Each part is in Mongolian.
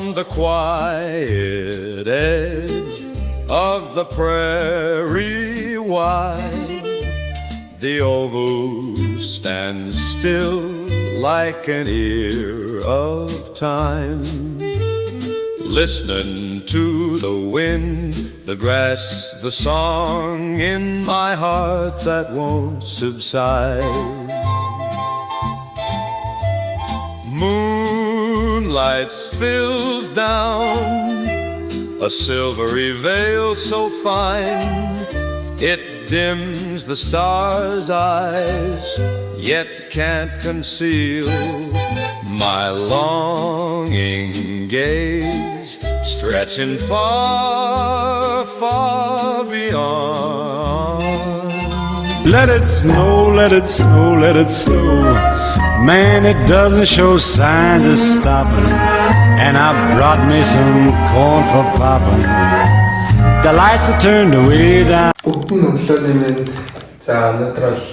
On the quiet edge of the prairie wide, the oval stands still like an ear of time, listening to the wind, the grass, the song in my heart that won't subside. Moonlight spills down a silvery veil so fine, it dims the stars' eyes, yet can't conceal my longing gaze, stretching far, far beyond. Let it snow, let it snow, let it snow. Man, it doesn't show signs of stopping. And I brought me some corn for popping. The lights are turned way down. Бүгдэн өглөөний мэнд. За өнөөдөр бол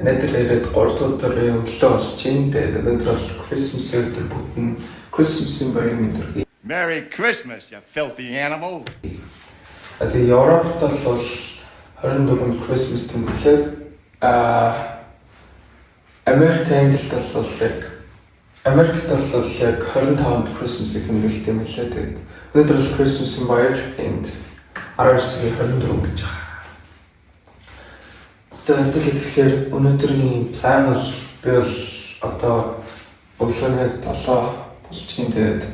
ирээд 3 дахь өдрийн өглөө болж байна. Тэгээд өнөөдөр бол Christmas өдөр бүгдэн Christmas-ийн баярын мэдрэг. Merry Christmas, you filthy animal. Тэгээд Европт бол 24-нд Christmas тэмдэглээд Америкт бол яг 25-нд Christmas-ийг тэмдэглэдэг юм лээ. Тэгээд өнөөдөр бол Christmas-ийн баяр энд 19-24 гэж байна. За тэгэхээр өнөөдрийн план бол би бол одоо өглөөний 7 болж гин. Тэгээд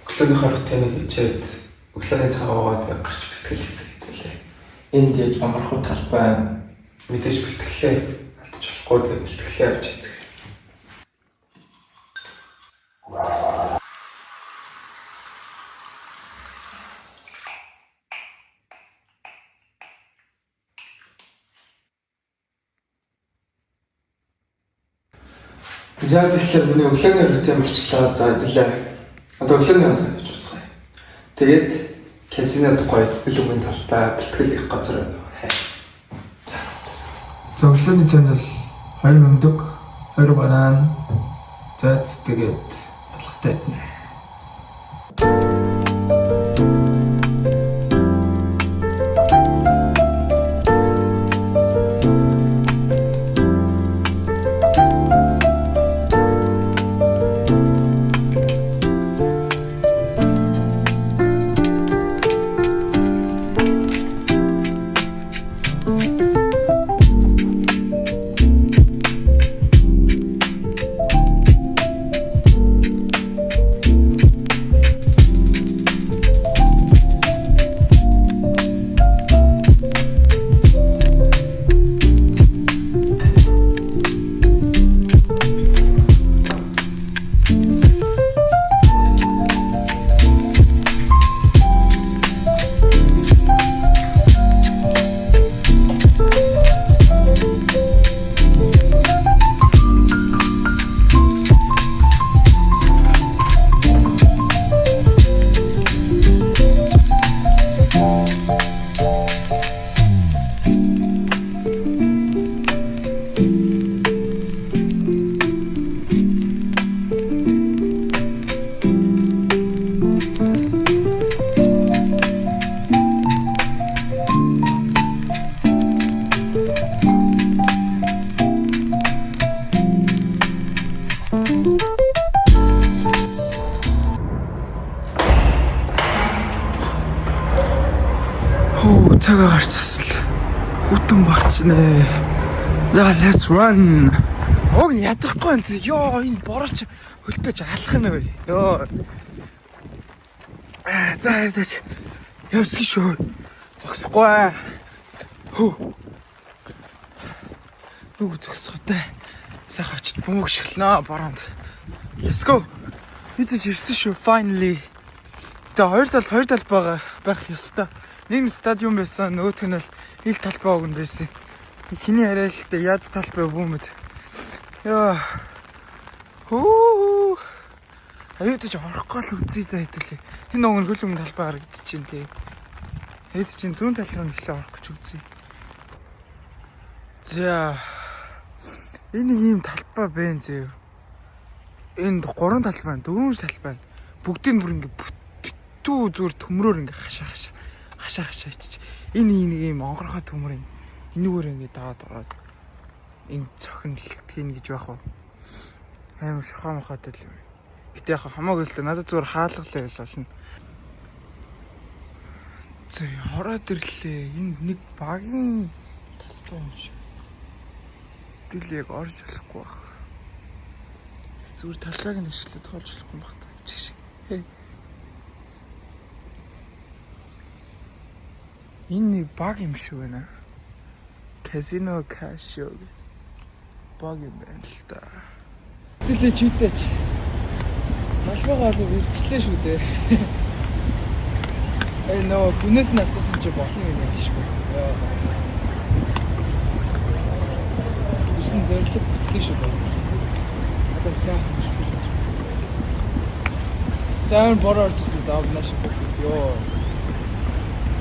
өглөөний рутиныг хийгээд өглөөний цагаагаад гарч бэлтгэл хийчихлээ. Энд яг ямар хөө талбай мэдээж бэлтгэлээ алдчих болохгүй. Тэгээд бэлтгэлээ авч хийцгээе. За тэгэхээр миний өглөөний рутин болчлаа. За хэлээ. Одоо өглөөний онцгой гэж үзье. Тэгээд казино тухай билүүгийн талбай бэлтгэл их газар байна. За өглөөний цайнд бол 2 мөнгөг, 2 банан, зайц тэгээд талхтай байна. Цагаа гарчихсан. Хүтэн багч нэ. За let's run. Ог ядрахгүй энэ. Йоо энэ боролч хөлтөж алах нь вэ? Йоо. За яваач. Явцгий шүү. Зогсохгүй. Хөө. Нүг зогсохтой. Сайхан очиж бөмбөг шиглэнэ бороонд. Let's go. Бид ч ирсэн шүү finally. Тэгээ хоёр тал байх ёстой. Нэг нь стадиум байсан, нөгөөх нь бол ил талбай өгөн байсан. Хиний хараа л дээ яд талбай бүүмэд. Яа. Хөө. Аюутаж орохгүй л үзье да хэвлээ. Энэ нөгөө хөл өмнө талбай харагдчихээн тий. Хэд чинь зүүн тал руу нэлээ орох гэж үзье. За. Энэ ийм талбай байна зөө. энд 3 тал байна, 4 тал байна. Бүгдийг бүр ингээ битүү зүгээр төмрөөр ингээ хашаа ичиж. Энэ нэг юм онгорхой төмөр юм. Энүүгээр ингээ даваад ороод энэ цохинлтгийг гэж байх уу? Амар шахамахатай л юм. Гэтэ яг хамаагүй л дээ. Надад зүгээр хаалгалаа л болно. Зөө ороод ирлээ. Энэ нэг багийн талбай юм шиг. Тэгэл яг орж болохгүй байх. Зүгээр талбайг нь ашиглаад тоолж болохгүй байх та. Чиш. Энэ нэг баг юм шиг байна. Казино Casio баг юм байна л да. Тэгэл чийтэйч. Малбайгаа л ирчлээ шүү дээ. Нөө хүнээс нь асуусан чи болно юм байна шүү. Ирсэн зорилго бүтлээ шүү дээ. Одоо сайн бороо орчихсон заавна шүү. Йоо.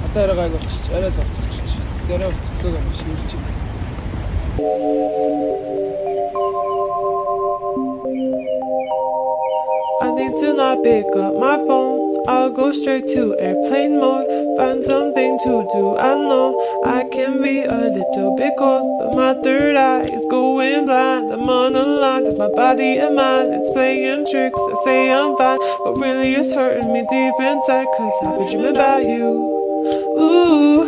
Одоо арай гайг болчих. Арай зогсчих. Дээрээ зогсоог юм шиг үлч. I need to not pick up my phone. I'll go straight to airplane mode. Find something to do. I know I can be a little bit cold, but my third eye is going blind. I'm on a line with my body and mind. It's playing tricks. I say I'm fine, but really it's hurting me deep inside. Cause I've been dreaming about you. Ooh,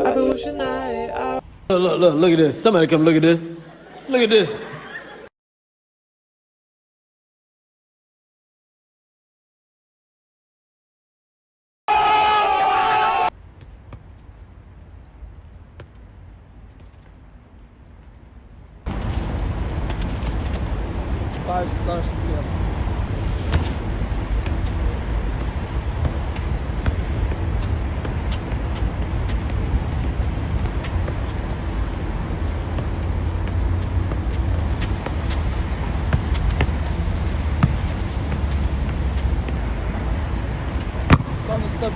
I've been wishing I Look at this. Somebody come look at this. Look at this. Five star scale. Don't stop.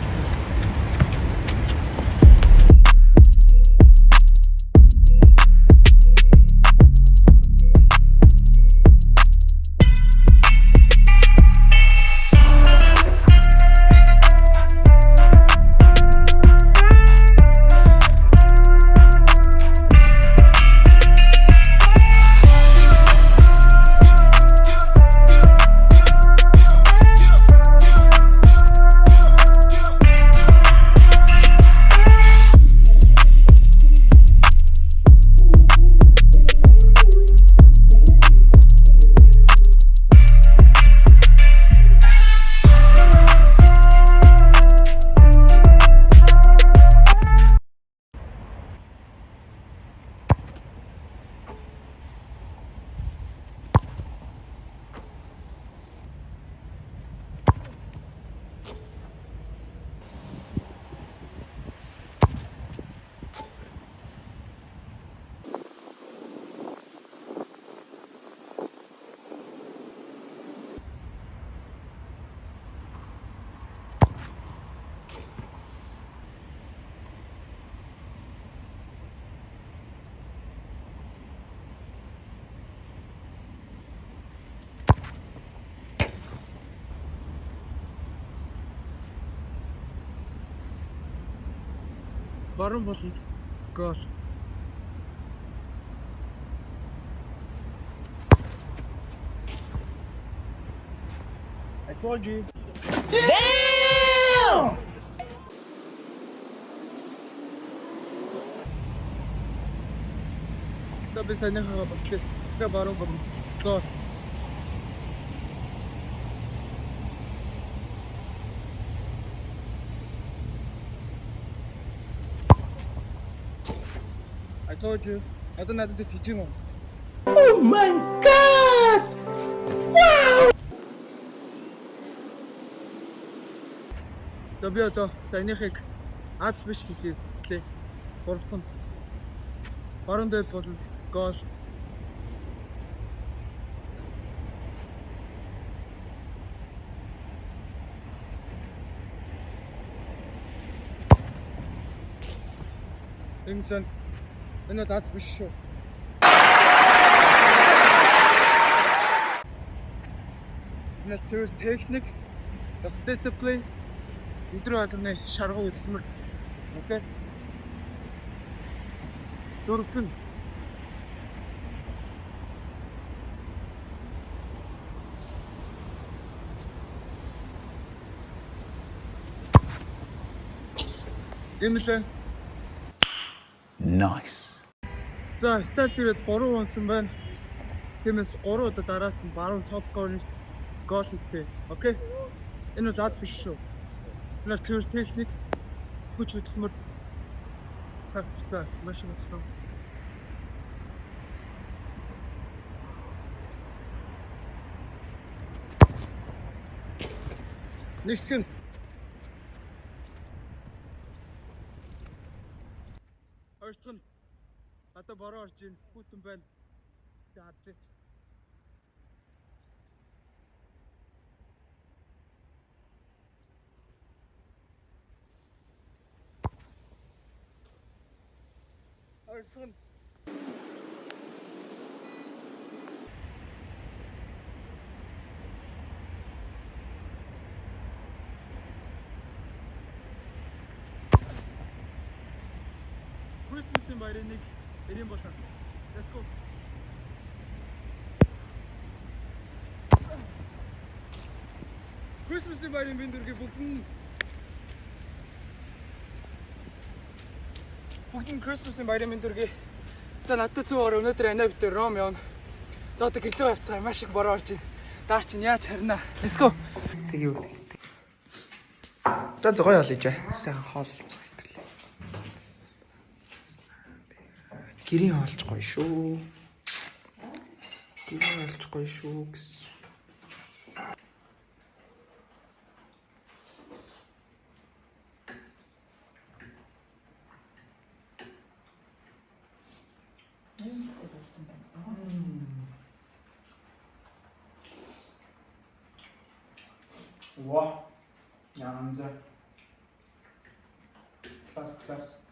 Баруун болонд гол. I told you. Damn! Dapat sana kakapagkit. Ka barong bolond. Gol. I told you. I don't have to defeat you. Oh my god! Wow! За би одоо саяныхыг аз биш гэдгийг хэлээ. Гуравтхан. Баруун дэд болонд гол. Эмсэн энэ аз биш шүү. Энэ зөв техник, бас discipline, өдрөө болгоны шаргуу хөдөлмөр. Окей. Дөрөвт нь Эмэлэн. Nice. За, Италид ирээд 3 унсан байна. Тиймээс 3 удаа дараасан баруун топ корнерт гол хийцгээе. Окей. Энэ бол аз биш шүү. Энэ зөв техник, хүч хөдөлмөр. Цаг хугацаа маш их болсон. Нэгтгэн. Хоёрдугаар нь одоо бороо орж ийн хүүтэн байна. Яадаг. Хоёрдугаар нь Christmas-ийн баярыг эрээн болоо. Let's go. Christmas-ийн баярын бинд үргээ бүгд Christmas-ийн баярын бинд үргээ. За надад цөөр өнөөдөр анаа битэр Ром явна. За одоо гэрлөө явцгаа маш их бороо орж байна. Даар чинь яаж харина. Let's go. Тэгээ үү. За зогоо яалж аа. Сайн хоолцоо. Гэрийн олж гоё шүү. Гэрийн олж гоё шүү гэсэн. Wow. Янза. Класс.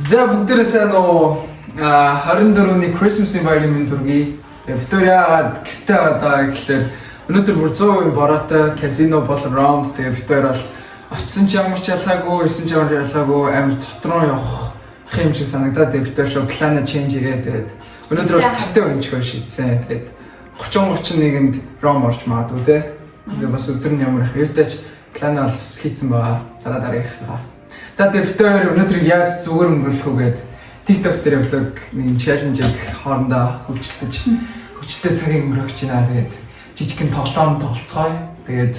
За бүгдээрээ сайн уу 24-ний Christmas-ийн баярын мэнд хүргэе. Бид яагаад гэртээ байгаа гэхэлэр өнөөдөр бүр 100% бороотой казино бол раунд. Тэгээ бид бол очсон ч ямар ч ялгаагүй, ирсэн ч ямар ялгаагүй амар цотроо явах юм шиг санагдаад бид шууд плана change хийгээд өнөөдөр бол гэртээ өнчгөө шийдсэн. Тэгээд 30-31-нд ром орж магадгүй те. Тэгээ бас өдөр нь ямар их юутайч плана бол хийсэн байгаа. Дараагийнхаа. За тэгээд бид өнөөдөр яг зүгээр өнгөрүүлэх үгээд TikTok дээр явдаг нэг челленжийг хоорондоо хүчтэй цагийг өнгөрөөж байна. Тэгээд жижигхэн тоглоом тоглоцгоё. Тэгээд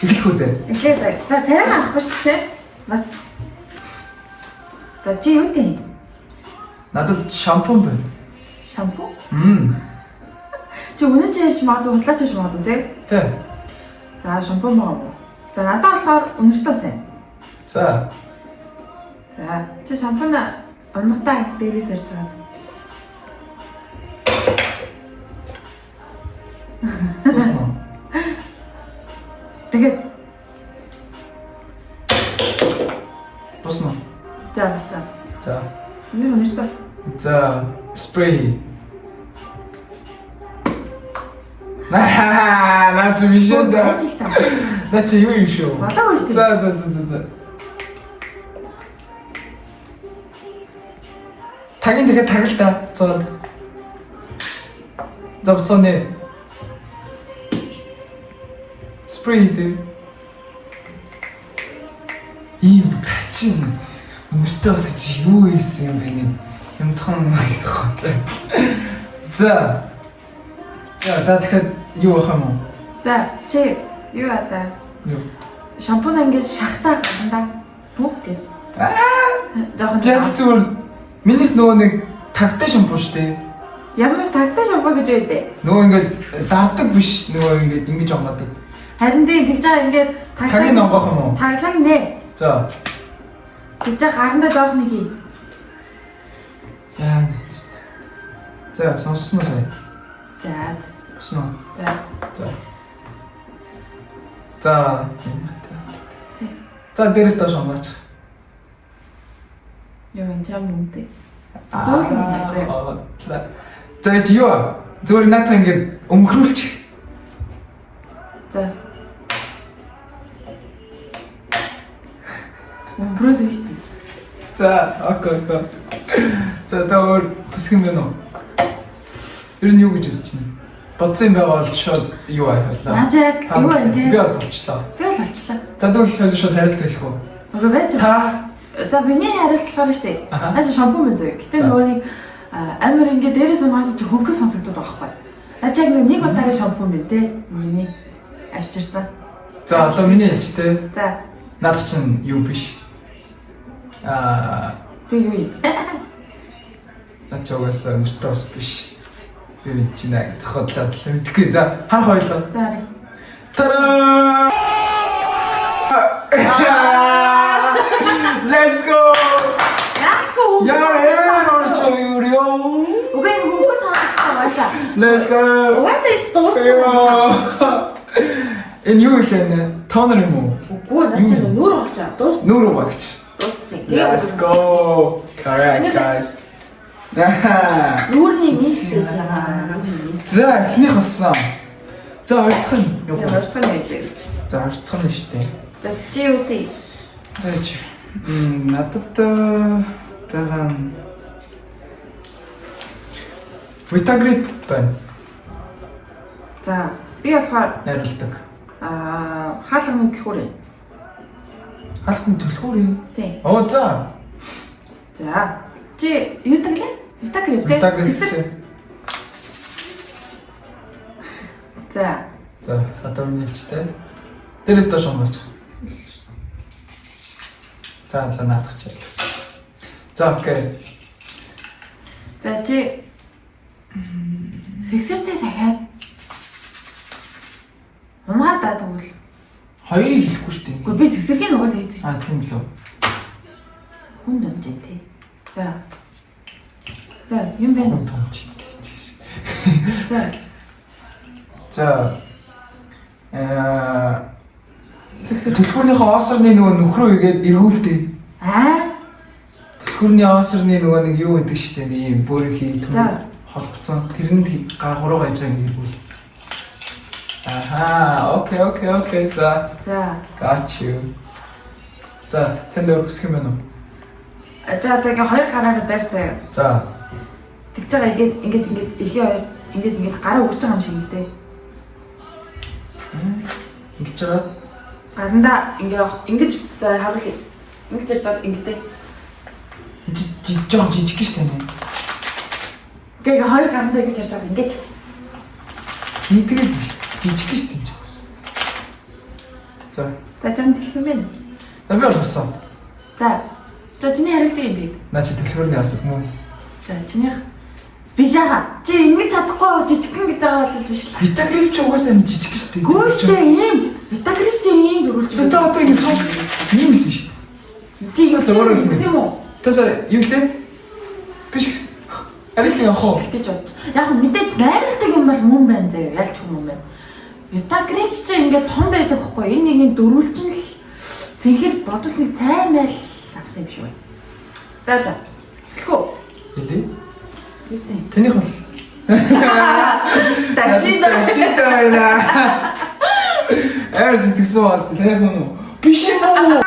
эхлэх үү дээ. Эхлэе. За царай авахгүй шүү дээ. Бас. За чи юу тийм? Надад шампунь байна. Шампунь? Чи үнэн ч яаж магадгүй худлаач биш магадгүй тий? Тий. За шампунь маа. За надад болохоор үнэртэй сайн. За. За чи шампунь оногтой дээрээс ирж байгаа. Уснаа. Тэгээд Уснаа. за басан. За. Энэ үнэртэй. За, спрей. Наа чи бишэндэ. Наа чи юу юм шүү? Болоогүй шүү дээ. За. Тагийн дахиад тагал та. Буцаад. За буцааны. Спрей дээ. Ийм гачин өнөртөө бас чи юу хийсэн юм бэ нэг юмтхан гэх. За та дахиад юу авах юм уу? За чи юу ата? Юу? Шампунь ингээд шахтаа гандаа бүг гэж. Just зүгээр минийх нөгөө нэг тагтай шампунь шүү дээ. Ямар тагтай шампунь гэж байдэ? Нөгөө ингээд дардаг биш нөгөө ингээд ингэж онгодог. Харин тийм тэгж байгаа ингээд Тагийг онгох юм уу? таглаг нэ. За. Тэгж гарандаа жоох нэг хий. Яа нэг. За сонсноо сая. За. Сонсноо. За. За. За дээрээс доош онгооч. Юу энэ чам үнтэй. Зөөлөн үнтэй. За чи юу? Зүгээр надад ингээд өнгөрүүлчих. За. Өнгөрөөд байж тээ. За, окей. За таа хүсэх юм байна уу? Ер нь юу гэж бодож байна? Бодсон юм байгаа бол шууд юу ойлаа. Наажаг юу вэ те? Би болчлаа. Би л болчлаа. За дүүл шууд харилцах хэлэх үү? Окей байж. Та За миний хариултлаар штэ. Аха. Ааш шампунь мэн зөө. Гэтэ нөгөө нэг амар ингээд дээрээс угаасаа чи хөнгө сонсогдоод байхгүй. Аажаг нэг удаагийн шампунь мэн те. Миний авчирсан. за одоо миний хэлжтэй. За. Надад чинь юу биш. Тэг юу юм? Над чугаас мөртөөс биш. Би чи нэг хотлаад л мэдгүй. За харах ойлоо. За. Та-да! Let's go! Яахгүй. Яа, орчоо юрио. Угаа нэг хөнгө сонсогдоод байсаа. Let's go! Угаасаа их дууссан. Энэ юу хэлээ? Тонер юм уу? Үгүй наа чи нүүр очоо. Дуус. Нүрэ багч. Дууссан. Let's go! Correct guys. Нүүрний мистэйс яа. За, эхнийх болсон. За, хоёр дахь нь. За хоёр дахь нь яаж вэ? За, хоёр дахь нь шүү дээ. За чи юу тий? За, чи. Надад байгаа нь Vitagrip байна. За би болохоор Найруулдаг. хаалганы төлхүүр юм. Халахын төлхүүр юм. Тий. Оо, за. За чи юу таглаа? Vitagrip тий? Сэгсэр. За За, одоо миний хэлжтэй. Дээрээс доош онгооч. За, наадах чиг. За, окей. за чи сэгсэртэй дахиад умаадаа тэгвэл. Хоёрыг хэлэхгүй шүү дээ. Үгүй би сэгсэрхийн угаасаа хийсэн шүү. Тийм лөө. Хүн дэмжин тий. За. За юм бэ? Хүн томч. За. За. Төлхүүрнийхөө оосрны нөгөө нөхрөө игээд эргүүлдэг. Төлхүүрний оосрны нөгөө нэг юу гэдэг штэ нэг юм бөөрийнхий төв холбоцсон. Тэрэнд гагуруу байж байгааг эргүүл. Аха, окей. За. Got you. За, танд өргөсөх юм байна уу? За тэгээ хоёр гараараа барь заяа. За. Тэгж байгаа ингээд эрхий хоёр ингээд гараа өгч байгаа юм шиг л дээ. Ингэж байгаа. Гарандаа ингэж харуулъя. Ингэж ярьж байгаа ингэдэй. Жижиг штэ нэ. Тэгээ хоёр гарандаа ингэж ярьж байгаа ингэж. Тэгээд жижиг штэ энэ ч бас. За. За чам хэлэх юм бэ? Би болсон. За. За чиний хариултыг юм дээ. Наа чи төлхөрний асах мөн. За чинийх биш яага. Чи ингэж чадахгүй жижигхэн гэж байгаа бол биш л. Vitagrip ч угаасаа нэг жижиг штэ. Гүйштэй ийм. Vitagrip чи ийм дөрүүлж. За одоо ингэ сонс ийм л штэ. Чи юу юм уу? Тэсээ юу лээ? Биш гэсэн. Арих яах вэ? гэж бодож. Яг мэдээж найрлагдаг юм бол мөн байна заяа. Ялч юм байна. Vitagrip чи ингээд том байдаг хгүй. Энэ нэг юм дөрүүлчин л зинхэр бодвол нэг цай майл авсан юм шиг байна. За. Хэлэхүү. Хэлээ. Хэлээ. Таних бол. Ташида байна. Эрс тэгсэн бас таних юм уу? Биш юм уу?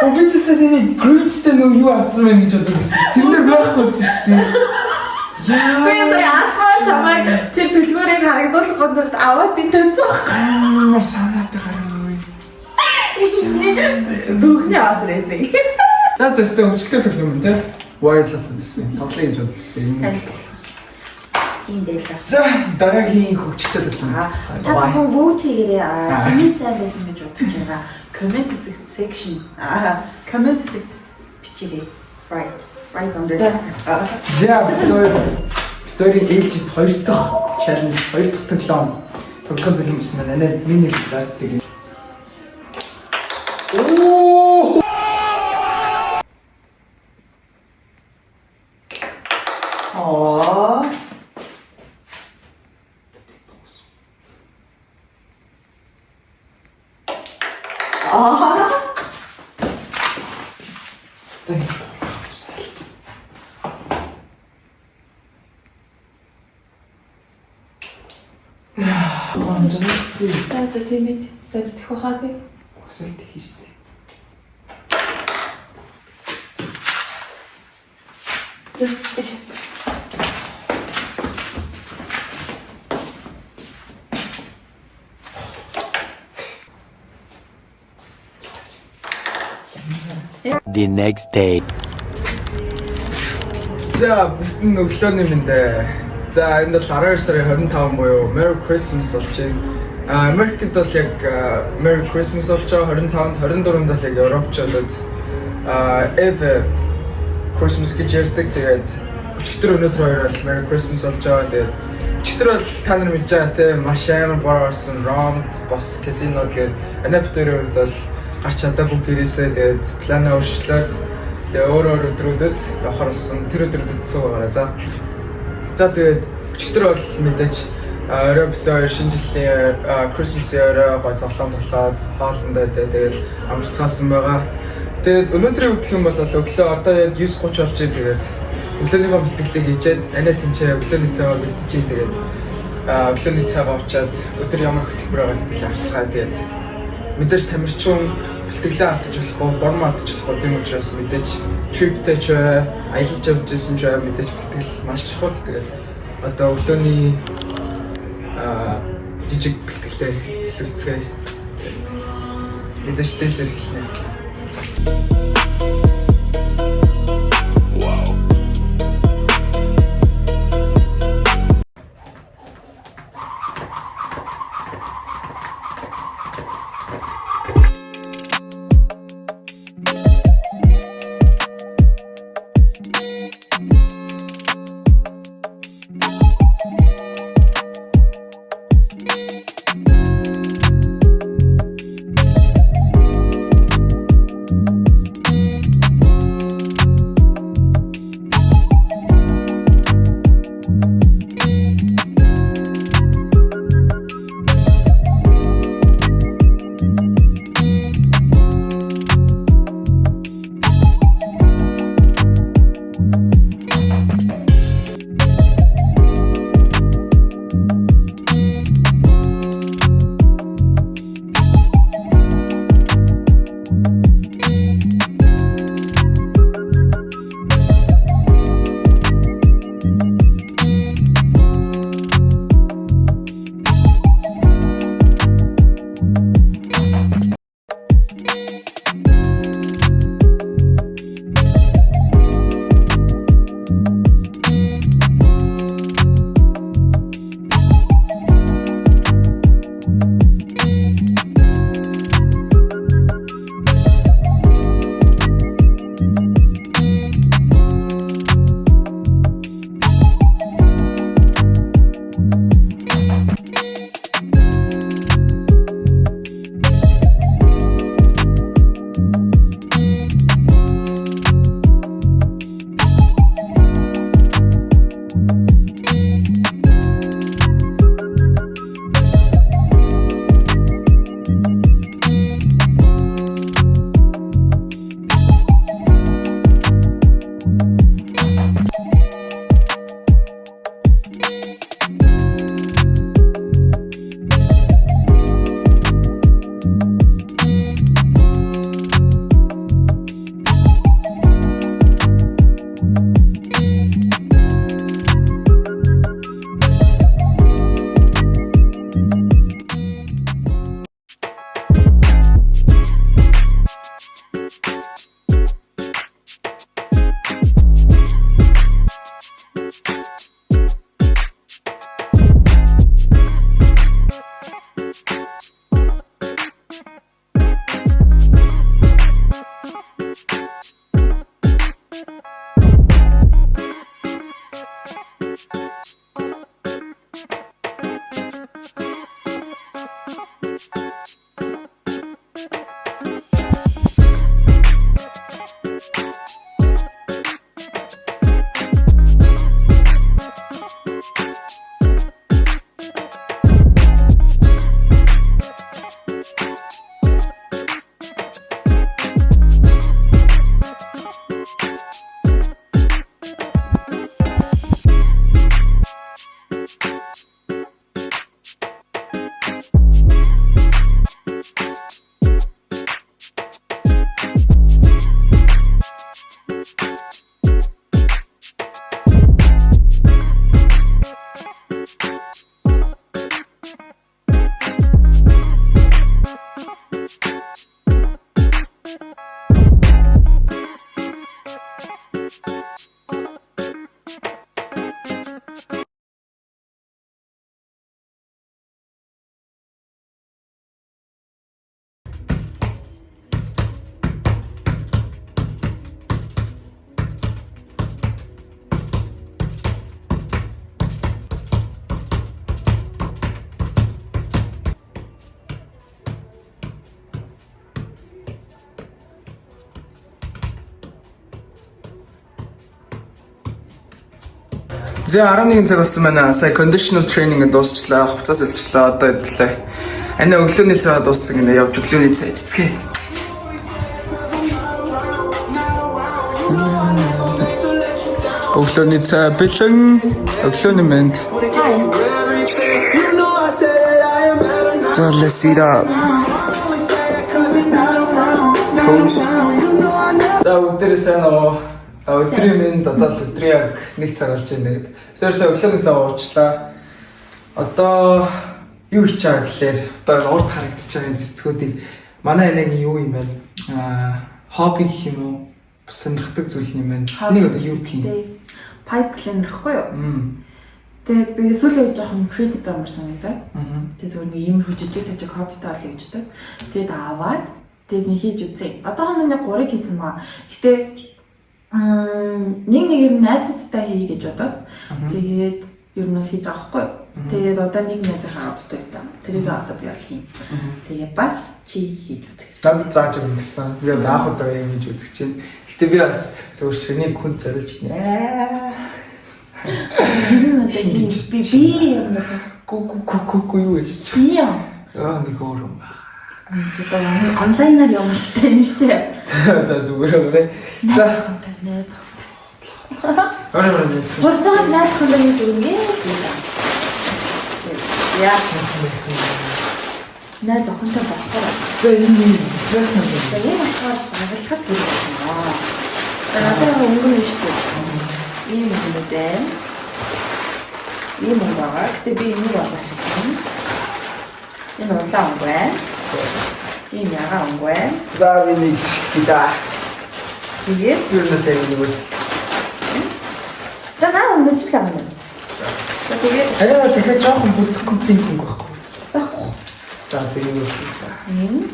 Обидсэний гринчтэй нөө юу авсан мэн гэж бодож байсан шүү. Тэр дээр байхгүйсэн шүү дээ. Яа. Яасаар чамайг тэр төлхөөрийг харагдуулах гондол аваад энэ Амар санаатай гараа. зүгний асрээзээ. За зөвхөн өвчлөлт юм те. Wireless гэсэн. Тоглоом гэж бодсон. Ийм байлаа. За дараагийн хөгжөлтэй төлөв. Та бүхэн vote хийгээрэй. Хэмээн сайн байсан гэж бодож байгаа. Comment section. Comment section бичээрэй. Right under. За Дөрийн ээлжид хоёр дахь challenge, хоёр дахь тоглоом програм бэлэмсэн байна. Миний хэлдэг. Оо! За тийм ээ. За тэгэх байхаа тий. Усалт хийстэй. За иш. The next day. За бүгд өглөөний мэндэ. За энэ бол 12 сарын 25 буюу Merry Christmas болж байна. Америкт бол яг Merry Christmas болж байгаа 25-нд 24-нд бол яг Европчуудад Eve Christmas гэж ярьдаг. Тэгээд өчигдөр өнөөдөр хоёр бол Merry Christmas болж байгаа. Тэгээд өчигдөр бол та нар мэдж байгаа те маш амар бор орсон ромд бас казино тэгээд Анаптерийн хувьд бол гарч чадаагүй гэрээсээ тэгээд планаа өөрчлөөд тэгээ өөр өдрүүдэд явахаар болсон. Тэр өдрүүдэд цугаараа за тэгээд өчигдөр бол мэдээж Европтой шинэ жилийн Christmas-ийн орой гой тоглоод хоолндоо тэгээд амарцгаасан байгаа. Тэгээд өнөөдрийн өглөө юм бол өглөө одоо яг 9:30 болж байна. Тэгээд өглөөнийхөө бэлтгэлийг хийчихэд анаа тэнцээ өглөөний цагаар бэлтжиж тэгээд өглөөний цагаа авчаад өдөр ямар хөтөлбөр байгааг хэлээ харцгаа. Тэгээд мэдээж тамирчин бэлтгэлээ алдаж болохгүй, борм алдаж болохгүй тийм учраас мэдээж tripтэй ч аялалж явж байсан ч мэдээж бэлтгэл маш чухал. Тэгээд одоо өглөөний жижиг бэлтгэлээ хэлүүлцгээе. Мэдээж дэсэр эхэлнэ. За 11 цаг болсон байна. Сая conditional training дуусчлаа. Хувцас өвчлээ. Одоо идлээ. Ана өглөөний цай дууссан гинэ. Явж өглөөний цай цэцгээ. Өглөөний цай бэлэн. Өглөөний мэнд. За let's eat up. Toast. За бүгдээрээ сайн уу? Өдрийн минь одоо л өдрийн яг 1 цаг болж байна гэдэг. Тэрсээ өглөөний цай уучлаа. Одоо юу хийж байгаа гэхээр одоо урд харагдаж байгаа энэ цэцгүүдийг манай энэгийн юу юм бэ? Хобби гэх юм уу? Сонирхдаг зүйл юм байна. Энийг одоо юу гэх юм? Pipe cleaner гэхгүй юу? Тэгээд би сүүлийн үед жоохон creative амар санагдаа. Тэгээд зөвхөн нэг юм хүчижээс ажиг хоббитай болъё гэж боддог. Тэгээд аваад тэгээд нэг хийж үзье. Одоохонд нэг 3 хийсэн маа. Гэтэ нэг найзуудтай хий гэж бодоод тэгээд ер нь хийж байгаа хгүй. Тэгээд одоо нэг найзынхаа дутагдсан. Тэрийг одоо би бол хийн. Тэгээд бас чи хийж үзэх. Зам зааж өгнө гэсэн. Би даах удаа юм хийж үзэх чинь. Гэтэ би бас зөвхөн чиний хүн зориулж байна. Энэ надад би юм Ку юу гэж. чи яа. Нэг өөр юм. Тэгээд онлайнаар явуулдаг юм шүү дээ. За зүгээр үү. За Найз. орой. Сурж байгаа найз хүндээ хийж өгнө. Яа. Найз охинтой болохоор. За энэ За энэ болохоор баглахад байна. За надад өнгөрнө шүү дээ. Ийм юм дээ. Ийм юм байгаа. Гэтэ би энийг олох шиг байна. Энэ улаан өнгө байна. Ийм яга өнгө байна. за би нэг хитаа. Тэгээд Юу нэг юм уу? за наа өнөжл авна. За тэгээд Аа тэгэхээр жоохон бүтэхгүй пинк өнгө байхгүй. байхгүй. За зөв юм. Ийм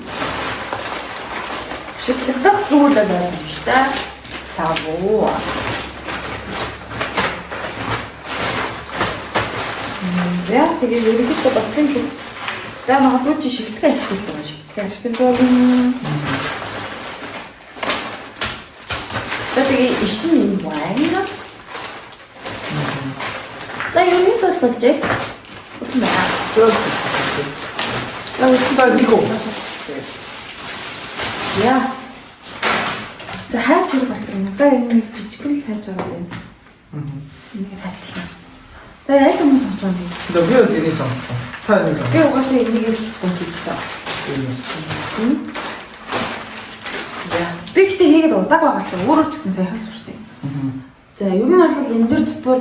шитлэг зүйл байна шүү дээ. Савуу. За тэгээд ерөнхийдөө болсон юм. За магадгүй чи шигтгэн ашиглаж байгаа шигтгэн ашиглаж байна. За тэгээд ишин юм байна. За ерөнхийдөө болжээ. Үгүй байна. За гиго. Яа. За хайж ирэх болсон. Одоо энэ жижигхэн л хайж байгаа юм. Энийг хайчлаа. За яаж юм сонсоо би. Одоо би бол энийг сонсон. Та энийг сонсон. Би угаасаа энийг гончихсан. Би ихтэй хийгээд удааг байгаа л өөрөө ч гэсэн сайхан сурсан юм. За ер нь бол энэ дэр дотор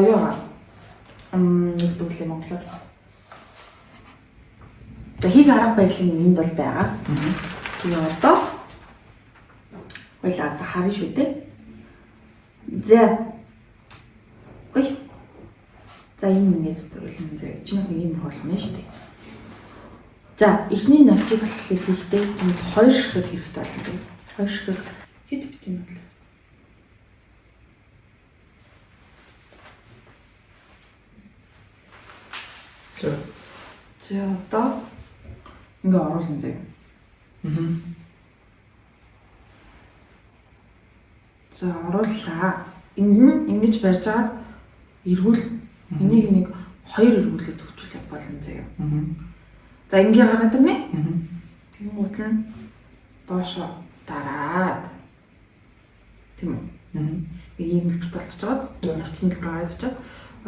юу аа. Нэг дүүлээ Монголоор. За хийх арга барилын энд бол байгаа. Тэгээ одоо ойлаа та харин шүү дээ. За. Ой. За энэ ингээд зөвлөн зөө. Чиний юм болгоно шүү дээ. За эхний навчиг болохыг хийхдээ танд 2 ширхэг хэрэгтэй болно. 2 ширхэг хэд бит юм бэ? За одоо ингээ оруулна зөө. За орууллаа. Энд нь ингэж барьж агаад эргүүл энийг нэг 2 эргүүлээд төвчүүлэх болно зөө. За ингээ гараад ирнэ. Тийм гутал нь доошо дараад. Тийм үү? Ийм хэлбэрт болчихж байгаад навчны хэлбэр гараад ичээд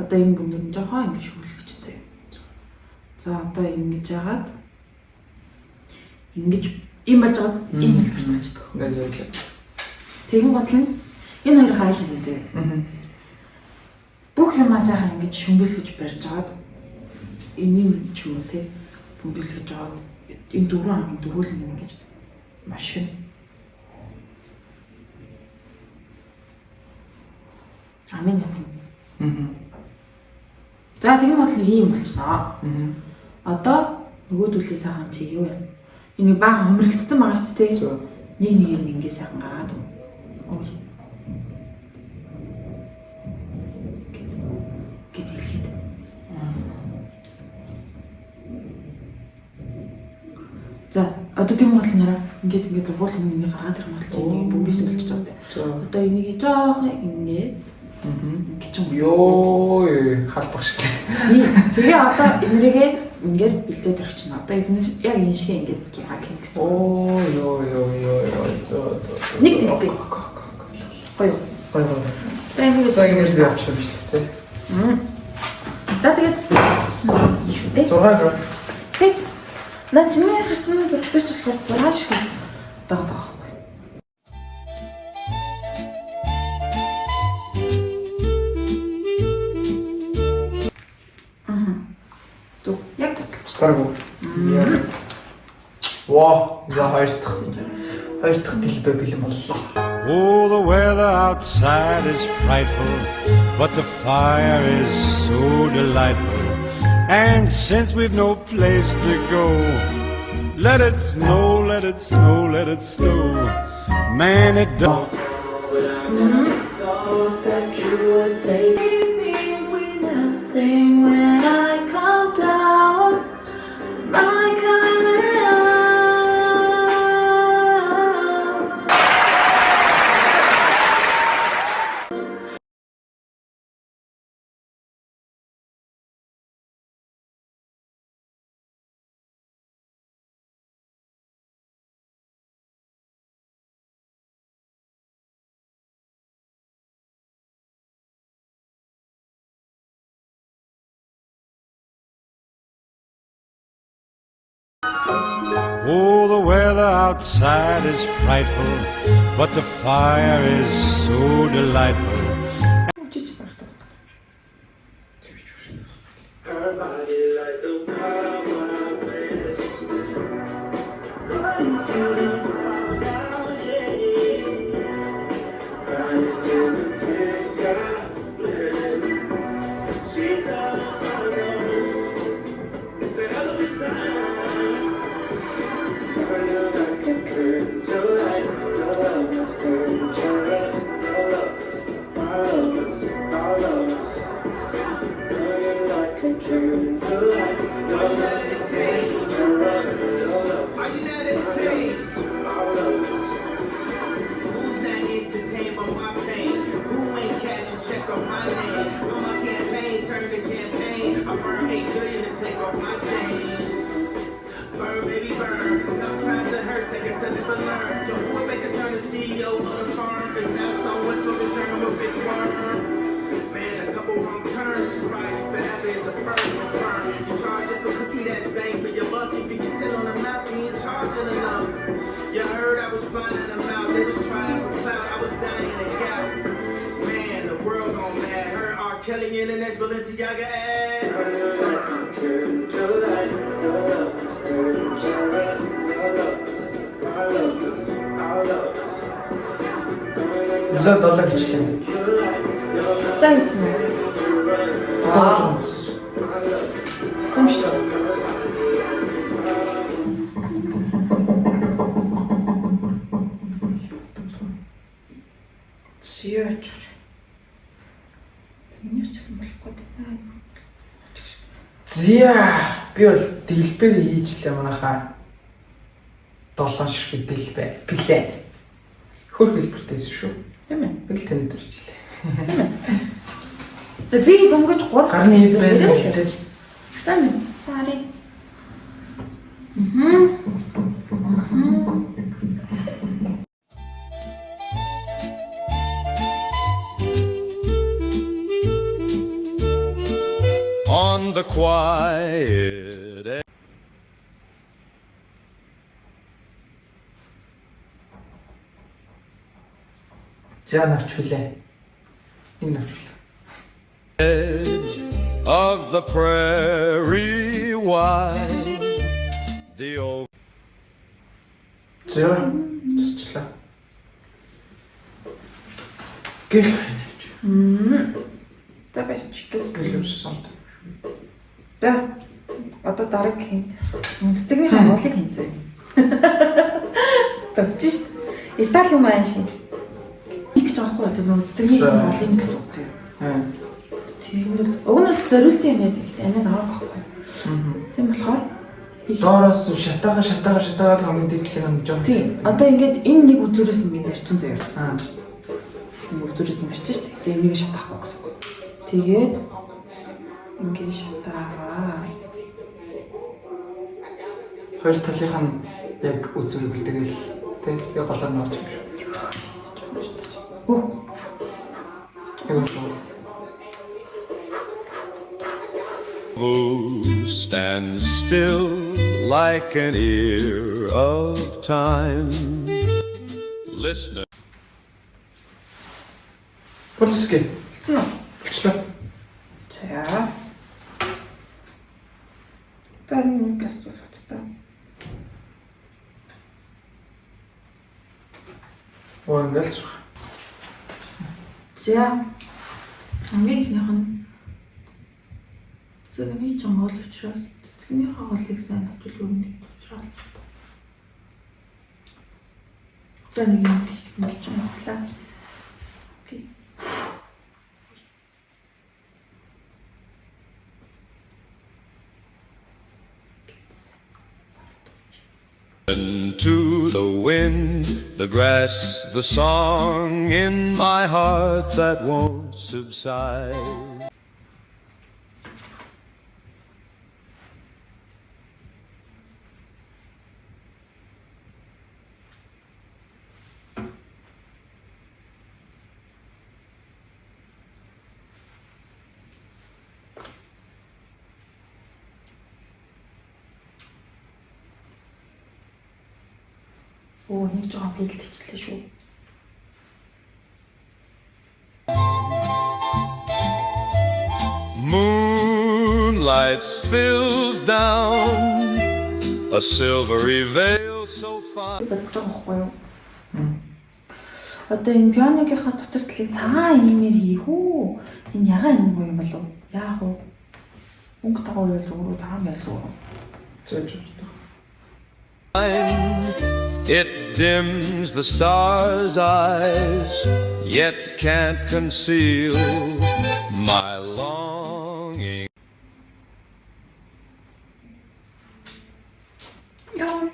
одоо энэ бүнээр нь жоохон ингэ шүүлгэж зөө. За одоо ингэж яагаад ингэж ийм болж байгаад ийм хэлбэрт болчихдог. Ингээд Тэгэн гутал нь энэ хоёр хайлт юм зөө. Бүх юмаа сайхан ингэж шүмбэлгэж барьж агаад энийг ч юм уу те бүгэлгэж аваад энэ дөрвөн ангийн дөрвөлн ингэж машин. Амин яа. За тэгэн бодлоо ийм болчихноо. Одоо нөгөө төлөлийн сайхан чи юу вэ? Энийг бага хомролцсон байгаа шүү дээ. Нэг юм ингэ сайхан гаргаад үү. Гэт хэлээд. За одоо тийм бодлоо ингээд зургуулсан нэг гараад ирэх юм бол энийг бүмбис болчихж байгаа. Одоо энийг жоохон ингээд Ингээд ч юм. Ёо халбах шиг. Тэгээ одоо энэрийгээ ингээд бэлдээд орчихно. Одоо энэ яг энэ шиг ингээд хаг хин гэсэн. Оо ёо зөө. Нэг дэлбээ. Гоё. За ингэж би авчих юм шүү дээ. За тэгээд шүү дээ. 6 гоо. Тэг. Наа чиний харсан зургтайч болохоор 6 шиг байгаа байхгүй. Яг таталч. Гараг. Вау, за хоёр дахь дэлбээ бэлэн боллоо. Oh, the weather outside is frightful, but the fire is so delightful. And since we've no place to go, let it snow, let it snow, let it snow. Man, it don't. That you would take me with nothing when I come down. My kind of love. Oh, the weather outside is frightful, but the fire is so delightful. You heard I was flying them out, they was trying for clout, I was dying to gout. Man, the world gone mad, heard R. Kelly in the next Balenciaga ad. За 7 гэжлээ. За хийсэн үү? Доош юм босч. Хэцүү шүү дээ. Яач. Тэний ч гэсэн болохгүй дээ. Зя би бол дэлбэг хийжлээ манайхаа 7 ширхэг дэлбэ план хөр хэлбэртэйсэн шүү. Тийм ээ. Би л танд дуржлээ. Тэгээ би дөнгөж 3 Гарны хэлбэр хэлж тань. Сари. On the quiet за навч хүлээ. Энэ навч хүлээ. edge of the prairie wide, the old За тусчлаа. Гэл За байж гис. гэлвсэн. За одоо дараг хийн. Цэцэгний хавуулыг хийн зөө. Зөвч шít. Итали юм аа шин. Их жоохгүй одоо нөгөө цэцэгний хавуулын гэсэн үг зөө. Тийм. Уг нь зориулсан юм яа гэдэг. Амиг авах байхгүй. Тийм болохоор Доороос шатаагаар хамгийн дэглэх юм жоо. тийм. Одоо ингээд энэ нэг үзүүрээс нь би барьсан заяа. Мөрдөрөөс нь марч штэ. Тэгээ энийг шатаахгүй гэсэн. Тэгээд ингээд шатаагаа. Хоёр талынх нь яг үзүүрийг бэлтгэл тий. Тэгээ голоор нууч юм шүү. Stands still like an ear of time. Listener. Полиски. Хэцүү. Болчлоо. За. Тань гастус хөттэй. Ингээд сух. За. Хамгийн яхан. Цэгний жонгол учраас цэгний хагалыг сайн хавчил өрнөд учраас. За нэг юм жонглаа. Окей. To the wind, the grass, the song in my heart that won't subside. Оо нэг жоохон фейлдчихлээ шүү. Moonlight spills down a silvery veil so fine. Бодчихгүй юу? Одоо энэ пианогийнхаа дотор талыг цагаан иймэр хийх үү? Энэ ягаан юм юм болов? Яах вэ? Өнгө тагуу байл өөрөө цагаан байсан уу? Зөөж. It dims the star's eyes, yet can't conceal my longing. Яа.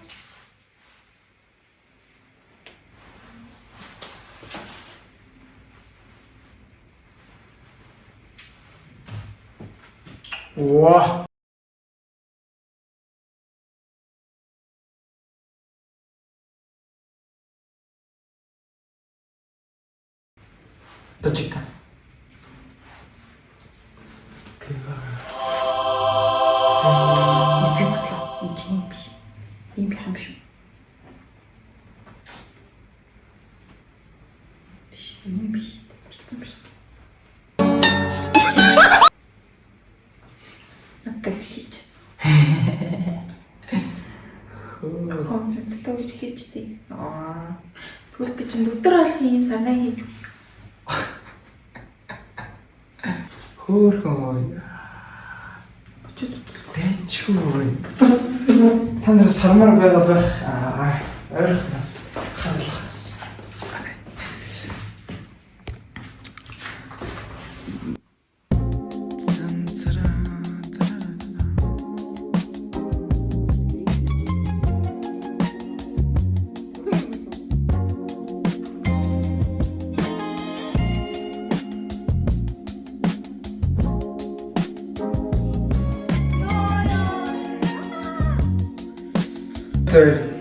Ваа. Точка. Ийм би хам шүү. Тийш ийм би шүү. Барьсан биш. Натаг хийч. Концентрат хийчтэй. Тэгвэл би ч өдөр алхах юм санаа хийж. Хөөрхөн. Очоод Тэнчгүй. Та нар сармаар байгаа байх. Ойрхоноос харлахаас.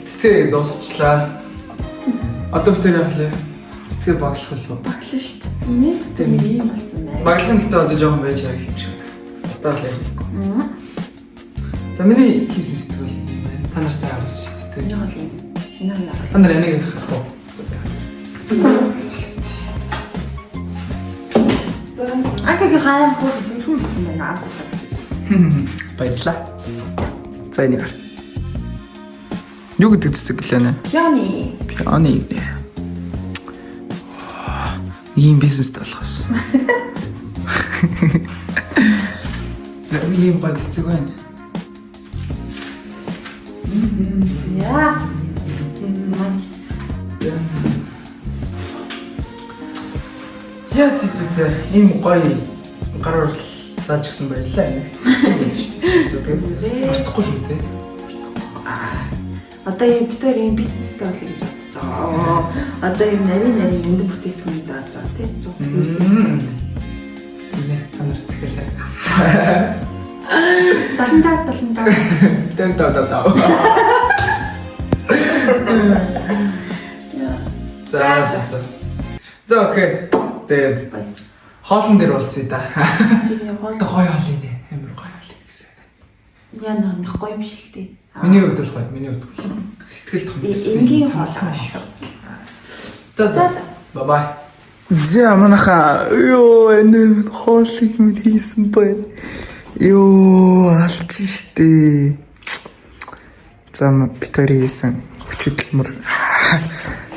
Цэцэг дуусчлаа. Одоо бид яах вэ? Цэцгээ баглах болов уу? баглаа шүү дээ. Миний цэцэг ийм болсон байна. Баглах гэхдээ одоо жоохон байж байгаа юм шиг. Одоо л ярихгүй. За миний хийсэн цэцэг бол юм байна. Та нар сайн харсан шүү дээ. Энэ бол юм. Энэ яах вэ? Та нар энийг харах уу? Агагийн хаан хөө зөвхөн болсон байна. Баярлаа. За энийг хар. Юу гэдэг цэцэг гэлээ нэ? Пианы. Пианы. Ийм бизнест болохоос. Ийм гол цэцэг байна. Яа. Nice. За ийм гоё гар урал зааж өгсөн баярлалаа нэ. Мартахгүй шүү дээ. Одоо бид тэр ийм бизнестэй болъё гэж бодож Одоо юм нарийн өндөр бүтээгдэхүүн дааж байгаа тийм зүг тэгвэл Нэ танаар захиалаа. 75. Тав. За окей. Тэгээд хоолн дээр болцъё да. Хоол Гоё хоол инэ. Амар гоё хоол гэсэн. яа нэг гоё биш л дээ. Миний хувьд л гоё. Сэтгэл том. Энгийн хоол шүү. За. Bye bye. За манайха энэ хоолыг минь хийсэн байна. Алчин штэ. За битүүр хийсэн хүчтэй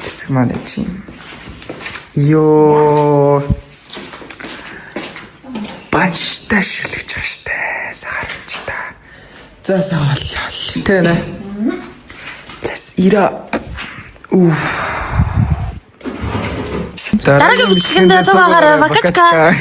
цэцэг маань чинь. Банштай шүлгэж байгаа штэ. Сахарч та. За сахал. Тэ нэ. Let's eat up. Дараагийн бичлэгэнд цугаараа бакачка.